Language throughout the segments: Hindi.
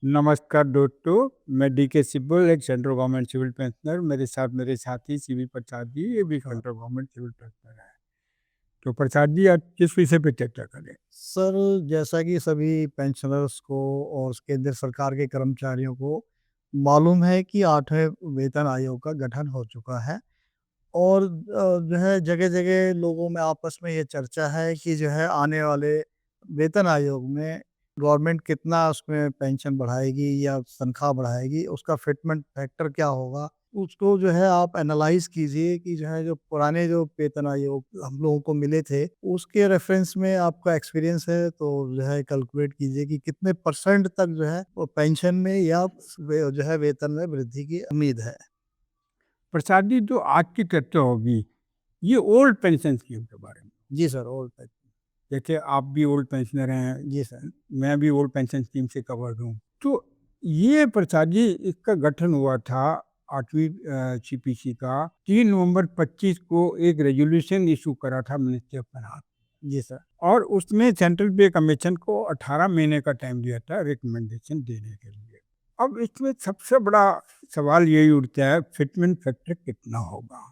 नमस्कार दोस्तों, मैं डी के सिब्बल, एक सेंट्रल गवर्नमेंट सिविल पेंशनर। मेरे साथ मेरे साथी सीवी प्रसाद जी, ये भी सेंट्रल गवर्नमेंट सिविल पेंशनर है। तो प्रसाद जी, आज किस विषय पे चर्चा करें? सर, जैसा कि सभी पेंशनर्स को और केंद्र सरकार के कर्मचारियों को मालूम है कि 8वें वेतन आयोग का गठन हो चुका है और जो है जगह-जगह लोगों में आपस में ये चर्चा है कि जो है आने वाले वेतन आयोग में गवर्नमेंट कितना उसमें पेंशन बढ़ाएगी या तनख्वाह बढ़ाएगी, उसका फिटमेंट फैक्टर क्या होगा? उसको जो है आप एनालाइज़ कीजिए कि जो है जो पुराने जो वेतन आयोग हम लोगों को मिले थे, उसके रेफ़रेंस में आपका एक्सपीरियंस है तो जो है कैलकुलेट कीजिए कि कितने परसेंट तक जो है वो पेंशन में या जो है वेतन में वृद्धि की उम्मीद है। प्रसाद जी, जो आज की चर्चा होगी, ये ओल्ड पेंशन स्कीम के बारे में। जी सर, ओल्ड पेंशन। जैसे आप भी ओल्ड पेंशनर हैं, जी सर। मैं भी ओल्ड पेंशन स्कीम से कवर्ड हूँ। तो ये प्रसाद जी, इसका गठन हुआ था 8वीं सीपीसी का 3 नवंबर 25 को एक रेज़ोल्यूशन इश्यू करा था मिनिस्ट्री ऑफ फाइनेंस। जी सर। और उसमें सेंट्रल पे कमीशन को 18 महीने का टाइम दिया था रिकमेंडेशन देने के लिए। अब इसमें सबसे बड़ा सवाल यही उठता है, फिटमेंट फैक्टर कितना होगा?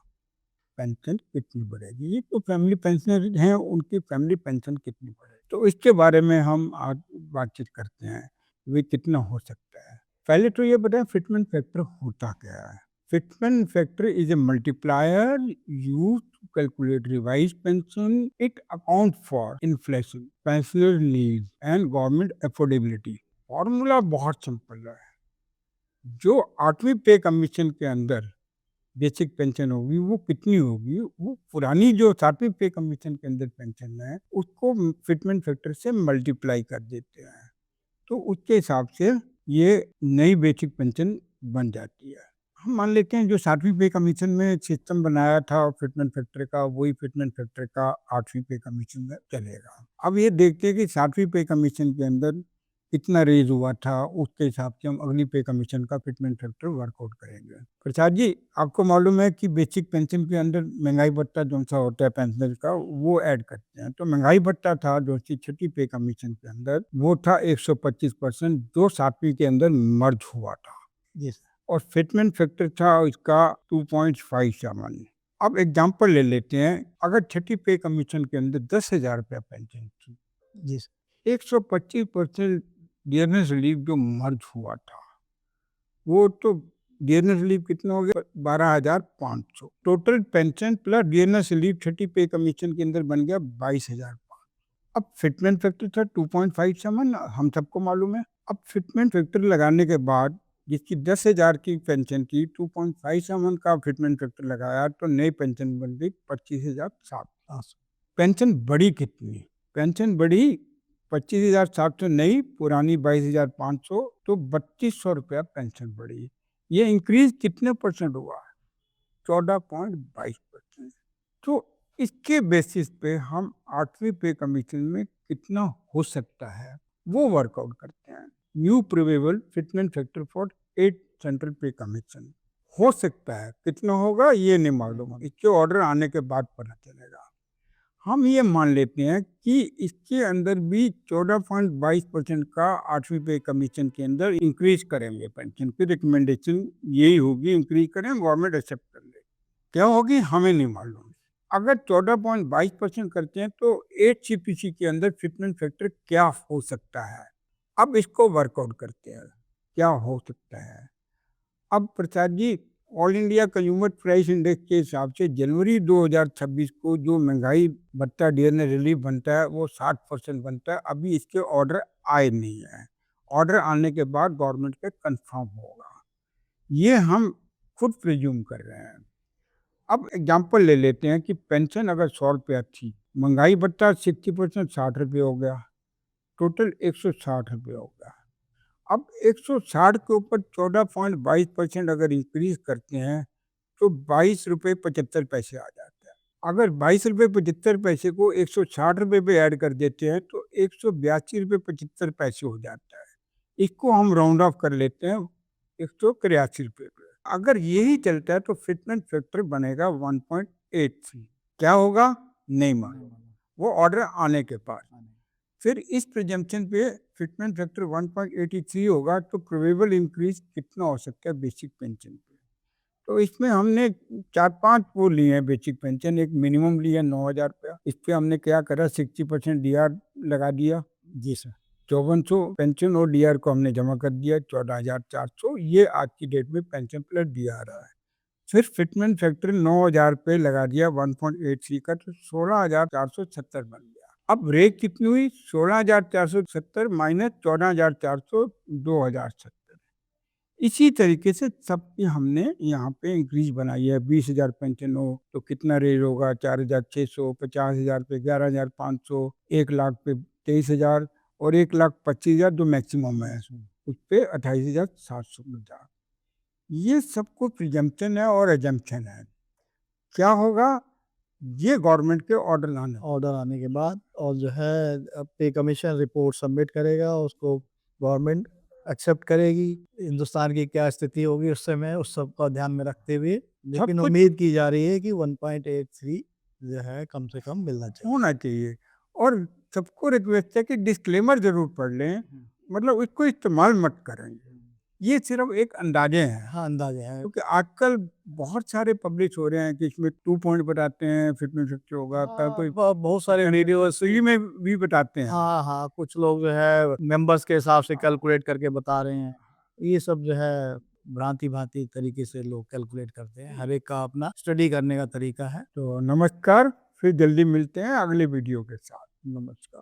पेंशन कितनी बढ़ेगी? ये तो फैमिली पेंशनर हैं, उनकी फैमिली पेंशन कितनी बढ़ेगी? तो इसके बारे में हम आज बातचीत करते हैं, वे कितना हो सकता है। पहले तो ये बताएं, फिटमेंट फैक्टर होता क्या है? Fitment factor is a multiplier used to calculate revised pension. It accounts for inflation, pensioner needs and government affordability. Formula बहुत सिंपल है। जो 8वीं पे कमीशन के अंदर बेसिक पेंशन होगी वो कितनी होगी, वो पुरानी जो 7वीं पे कमीशन के अंदर पेंशन है उसको फिटमेंट फैक्टर से मल्टीप्लाई कर देते हैं। तो उसके हिसाब से ये नई बेसिक पेंशन बन जाती है। हम मान लेते हैं जो 7वीं पे कमीशन में सिस्टम बनाया था फिटमेंट फैक्टर का, वही फिटमेंट फैक्टर का 8वीं पे कमीशन में चलेगा। अब ये देखते हैं कि 7वीं पे कमीशन के अंदर कितना रेज हुआ था, उसके हिसाब से हम अगली पे कमीशन का फिटमेंट फैक्टर वर्कआउट करेंगे। प्रसाद जी, आपको मालूम है कि बेसिक पेंशन के अंदर महंगाई भत्ता जो सा होता है पेंशनर का, वो ऐड करते हैं। तो महंगाई भत्ता था जो सी छठी पे कमीशन के अंदर, वो था 125% जो 7वीं के अंदर मर्ज हुआ था। जी सर। और फिटमेंट फैक्टर था इसका 2.57। अब एग्जांपल ले लेते हैं, अगर छठी पे कमीशन के अंदर 10,000 रुपया पेंशन थी, जी सर। 125% डियरनेस रिलीफ जो मर्ज हुआ था, वो तो डियरनेस रिलीफ कितना हो गया? 12,500। Total pension plus dearness relief छठी पे कमीशन के अंदर बन गया 22,500। अब फिटमेंट फैक्टर था 2.57, हम सबको मालूम है। अब फिटमेंट फैक्टर लगाने के बाद जिसकी 10,000 की पेंशन थी, 2.57 का फिटमेंट फैक्टर लगाया तो नई पेंशन बन गई 25,700। पेंशन बढ़ी कितनी? पेंशन बढ़ी 25,700 नई, पुरानी 22,500, तो 3,200 रुपया पेंशन बढ़ी। ये इंक्रीज कितने परसेंट हुआ? 14.22%। तो इसके बेसिस पे हम 8वीं पे कमीशन में कितना हो सकता है वो वर्कआउट करते हैं। New preferable fitment factor for 8 central pay commission हो सकता है, कितना होगा ये नहीं मालूम, इसके ऑर्डर आने के बाद पता चलेगा। हम ये मान लेते हैं कि इसके अंदर भी 14.22% का 8वीं पे कमीशन के अंदर इंक्रीज करेंगे। पेंशन की रिकमेंडेशन यही होगी, इंक्रीज करें, गवर्नमेंट एक्सेप्ट कर ले। क्या होगी हमें नहीं मालूम। अगर 14.22% करते हैं तो 8 सीपीसी के अंदर फिटमेंट फैक्टर क्या हो सकता है? अब इसको वर्कआउट करते हैं, क्या हो सकता है। अब Prasad ji, all India consumer price index के हिसाब से जनवरी 2026 को जो महंगाई भत्ता डियरनेस रिलीफ बनता है वो 60% बनता है। अभी इसके ऑर्डर आए नहीं है, ऑर्डर आने के बाद गवर्नमेंट के कंफर्म होगा, ये हम खुद प्रिज्यूम कर रहे हैं। अब एग्जाम्पल ले लेते हैं कि पेंशन अगर 100 रुपया थी, महंगाई भत्ता 60% 60 रुपये हो गया, टोटल 160 रुपये हो गया। अब 160 के ऊपर 14.22% अगर इंक्रीज करते हैं तो 22 रुपये 75 पैसे आ जाते हैं। अगर 22 रुपये 75 पैसे को 160 रुपये पे ऐड कर देते हैं तो 182 रुपये 75 पैसे हो जाता है। इसको हम राउंड ऑफ कर लेते हैं 183 रुपये पे। अगर यही चलता है तो फिटमेंट फैक्टर बनेगा 1.83। क्या होगा नहीं मालूम, वो ऑर्डर आने के बाद। फिर इस प्रिजम्पशन पे फिटमेंट फैक्टर 1.83 होगा तो प्रोबेबल इंक्रीज कितना हो सकता है बेसिक पेंशन पे। तो इसमें हमने 4-5 वो लिए हैं बेसिक पेंशन। एक मिनिमम लिया 9,000 रुपया, इस पे हमने क्या करा 60% डीआर लगा दिया। जी सर। 5400 पेंशन और डीआर को हमने जमा कर दिया 14,400। ये आज की डेट में पेंशन प्लस डीआर आ रहा है। फिर फिटमेंट फैक्टर 9,000 पे लगा दिया 1.83 का तो 16,470 बन गया। अब रेट कितनी हुई 16,470 माइनस 14,400 2,070। इसी तरीके से सबकी हमने यहाँ पे इंक्रीज बनाई है। 20,000 पेंशन हो तो कितना रेट होगा 4,600, 50,000 पे 11,500, 1 लाख पे 23,000 और 1,25,000 जो मैक्सिमम है उस पे 28,750। ये सबको प्रिजम्पशन है और एजम्पशन है। क्या होगा ये गवर्नमेंट के ऑर्डर आने के बाद और जो है पे कमीशन रिपोर्ट सबमिट करेगा, उसको गवर्नमेंट एक्सेप्ट करेगी। हिंदुस्तान की क्या स्थिति होगी उस समय, उस सब का ध्यान में रखते हुए लेकिन कुछ- उम्मीद की जा रही है कि 1.83 जो है कम से कम मिलना चाहिए। होना चाहिए। और सबको रिक्वेस्ट है कि डिस्क्लेमर जरूर पढ़ लें, मतलब इसको इस्तेमाल मत करें। ये सिर्फ एक अंदाजे हैं। हाँ, अंदाजे हैं। क्योंकि आजकल बहुत सारे पब्लिश हो रहे हैं कि इसमें 2 पॉइंट बताते हैं फिटनेस फैक्टर होगा, कल कोई बहुत सारे वीडियोस फ्री में भी बताते हैं। हाँ, हाँ, कुछ लोग जो है मेंबर्स के हिसाब से कैलकुलेट करके बता रहे हैं। ये सब जो है भांति-भांति तरीके से लोग कैलकुलेट करते हैं। हर एक का अपना स्टडी करने का तरीका है। तो नमस्कार, फिर जल्दी मिलते हैं अगले वीडियो के साथ। नमस्कार।